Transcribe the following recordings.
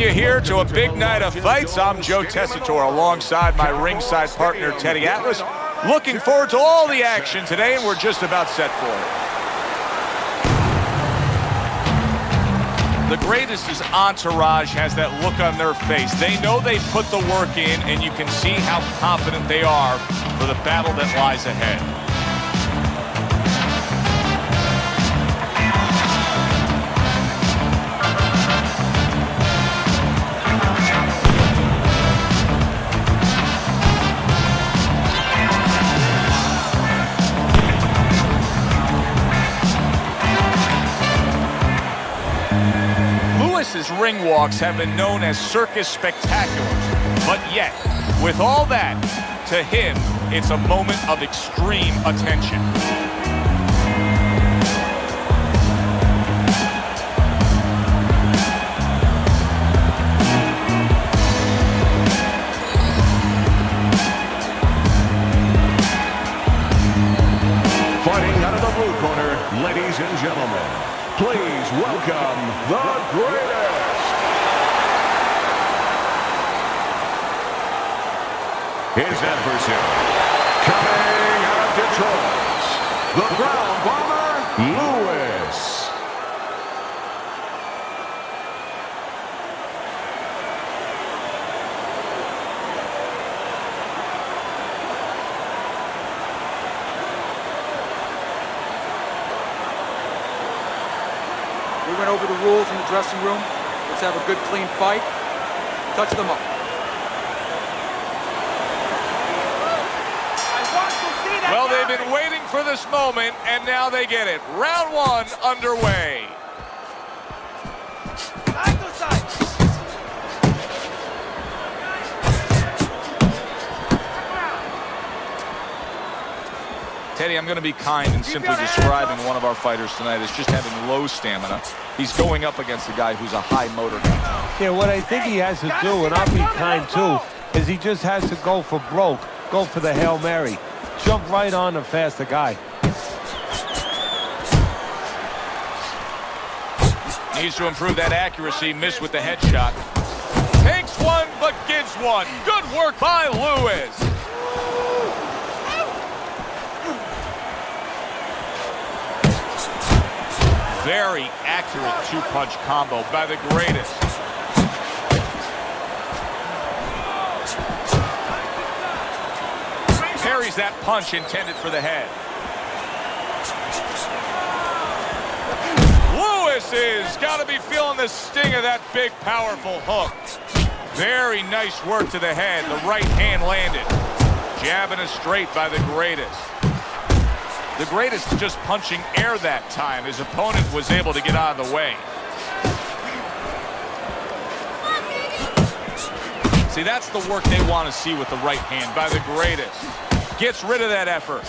You're here to a big night of fights. I'm Joe Tessitore alongside my ringside partner Teddy Atlas. Looking forward to all the action today, and we're just about set for it. The greatest's entourage has that look on their face. They know they've put the work in, and you can see how confident they are for the battle that lies ahead. Lewis's ring walks have been known as circus spectaculars, but yet, with all that, to him, it's a moment of extreme attention. Fighting out of the blue corner, ladies and gentlemen, please welcome the greatest. His adversary, coming out of Detroit, the ground bomber, Lewis. We went over the rules in the dressing room. Let's have a good, clean fight. Touch them up. Well, they've been waiting for this moment, and now they get it. Round one underway. Side to side. Teddy, I'm going to be kind in simply describing one of our fighters tonight as just having low stamina. He's going up against a guy who's a high motor guy. Yeah, what I think he has to do, and I'll be kind too, is he just has to go for broke, go for the Hail Mary. Jump right on the faster guy. Needs to improve that accuracy, missed with the headshot. Takes one, but gives one. Good work by Lewis. Very accurate two-punch combo by the greatest. Parries that punch intended for the head. Lewis has got to be feeling the sting of that big, powerful hook. Very nice work to the head. The right hand landed. Jabbing a straight by the greatest. The greatest just punching air that time. His opponent was able to get out of the way. See, that's the work they want to see with the right hand by the greatest. Gets rid of that effort.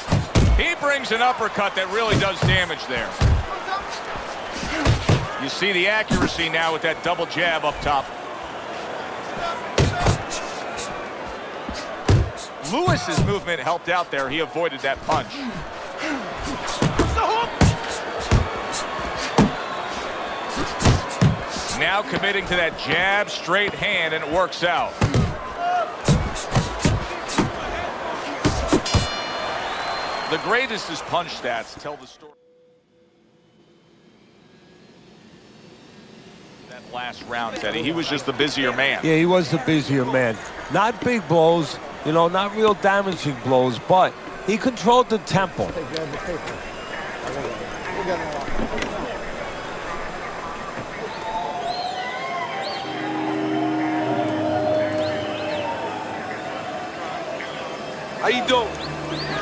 He brings an uppercut that really does damage there. You see the accuracy now with that double jab up top. Lewis's movement helped out there. He avoided that punch. Now committing to that jab, straight hand, and it works out. The greatest's punch stats tell the story. That last round, Teddy, he was just the busier man. Yeah, he was the busier man. Not big blows, you know, not real damaging blows, but he controlled the tempo. How you doing?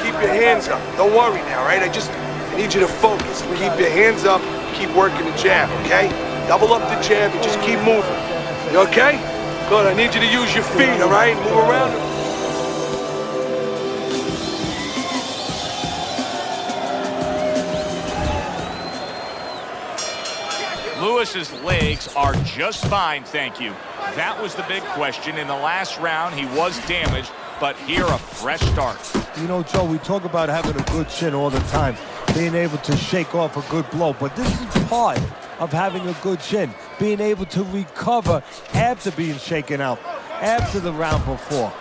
Keep your hands up. Don't worry now, right? I need you to focus. Keep your hands up. Keep working the jab, okay? Double up the jab and just keep moving. You okay? Good. I need you to use your feet, all right? Move around. Lewis's legs are just fine, thank you. That was the big question. In the last round, he was damaged, but here a fresh start. You know, Joe, we talk about having a good chin all the time, being able to shake off a good blow, but this is part of having a good chin. being able to recover after being shaken out, after the round before.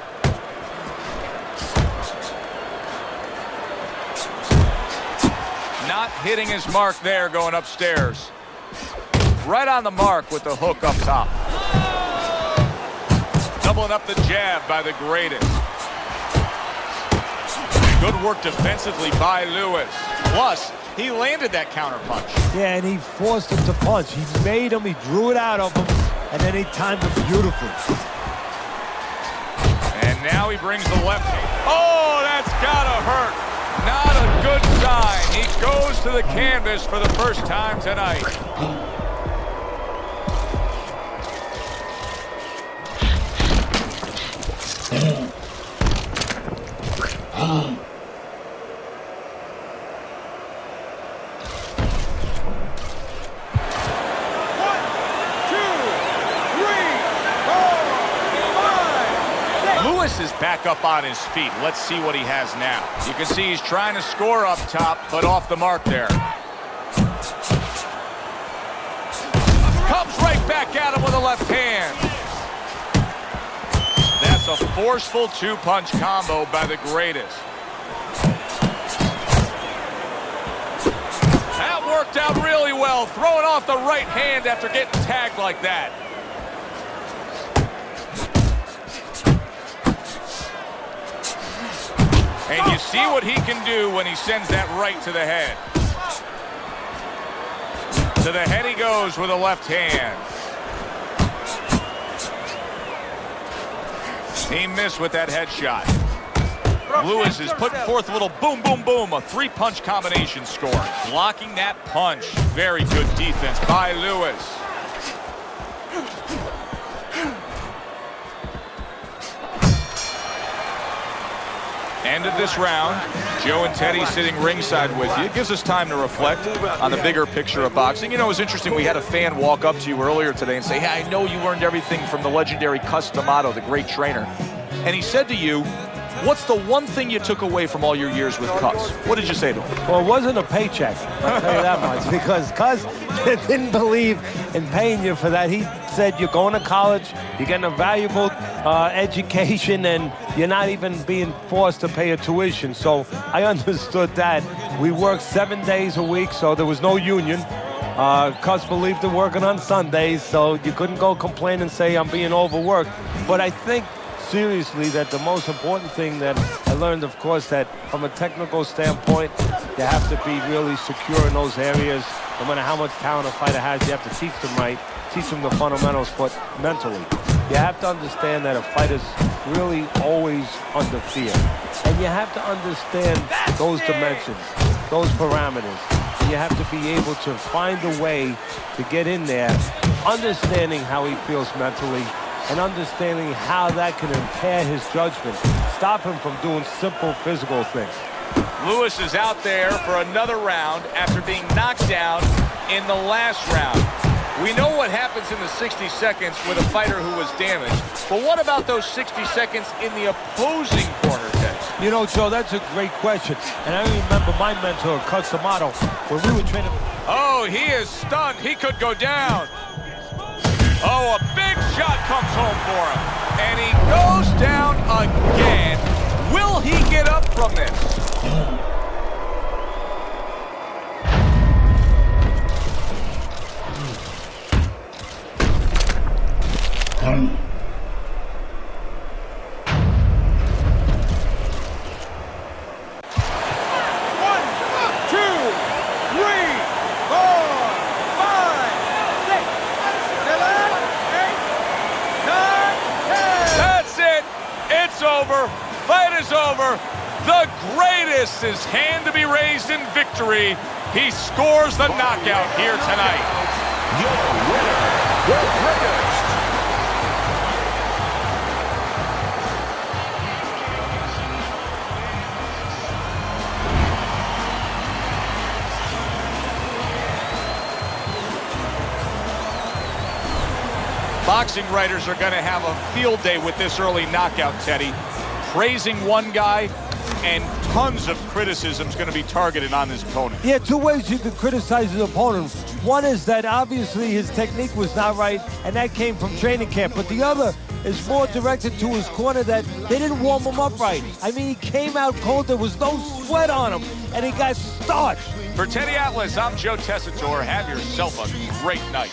Not hitting his mark there going upstairs. Right on the mark with the hook up top. Doubling up the jab by the greatest. Good work defensively by Lewis. Plus, he landed that counter punch. Yeah, and he forced him to punch. He made him, he drew it out of him, and then he timed it beautifully. And now he brings the left hand. Oh, that's gotta hurt. Not a good sign. He goes to the canvas for the first time tonight. Lewis is back up on his feet. Let's see what he has now. You can see he's trying to score up top, but off the mark there. Comes right back at him with a left hand. That's a forceful two-punch combo by the greatest. That worked out really well, throwing off the right hand after getting tagged like that. And you see what he can do when he sends that right to the head. To the head he goes with a left hand. He missed with that headshot. Lewis is putting forth a little boom, boom, boom, a three-punch combination score. Blocking that punch. Very good defense by Lewis. End of this round. Joe and Teddy sitting ringside with you. It gives us time to reflect on the bigger picture of boxing. You know, it was interesting. We had a fan walk up to you earlier today and say, hey, I know you learned everything from the legendary Cus D'Amato, the great trainer. And he said to you, what's the one thing you took away from all your years with Cus? What did you say to him? Well, it wasn't a paycheck, I'll tell you that much, because Cus didn't believe in paying you for that. He said you're going to college, you're getting a valuable education, and you're not even being forced to pay a tuition. So I understood that. We worked 7 days a week, so there was no union. Cus believed in working on Sundays, so you couldn't go complain and say I'm being overworked. But I think seriously that the most important thing that I learned, of course, that from a technical standpoint, you have to be really secure in those areas. No matter how much talent a fighter has, you have to teach them right, teach them the fundamentals, but mentally. You have to understand that a fighter's really always under fear. And you have to understand those dimensions, those parameters. You have to be able to find a way to get in there, understanding how he feels mentally, and understanding how that can impair his judgment, stop him from doing simple physical things. Lewis is out there for another round after being knocked down in the last round. We know what happens in the 60 seconds with a fighter who was damaged, but what about those 60 seconds in the opposing corner, Ted? You know, Joe, that's a great question. And I remember my mentor, Cus D'Amato, when we were training. Oh, he is stunned. He could go down. Oh, a big shot comes home for him. And he goes down again. Will he get up from this? Over. Fight is over. The greatest is hand to be raised in victory. He scores the knockout here tonight. Your winner, the greatest. Boxing writers are going to have a field day with this early knockout, Teddy. Praising one guy and tons of criticism is going to be targeted on his opponent. Yeah, two ways you can criticize his opponent. One is that obviously his technique was not right, and that came from training camp. But the other is more directed to his corner that they didn't warm him up right. I mean, he came out cold. There was no sweat on him, and he got starched. For Teddy Atlas, I'm Joe Tessitore. Have yourself a great night.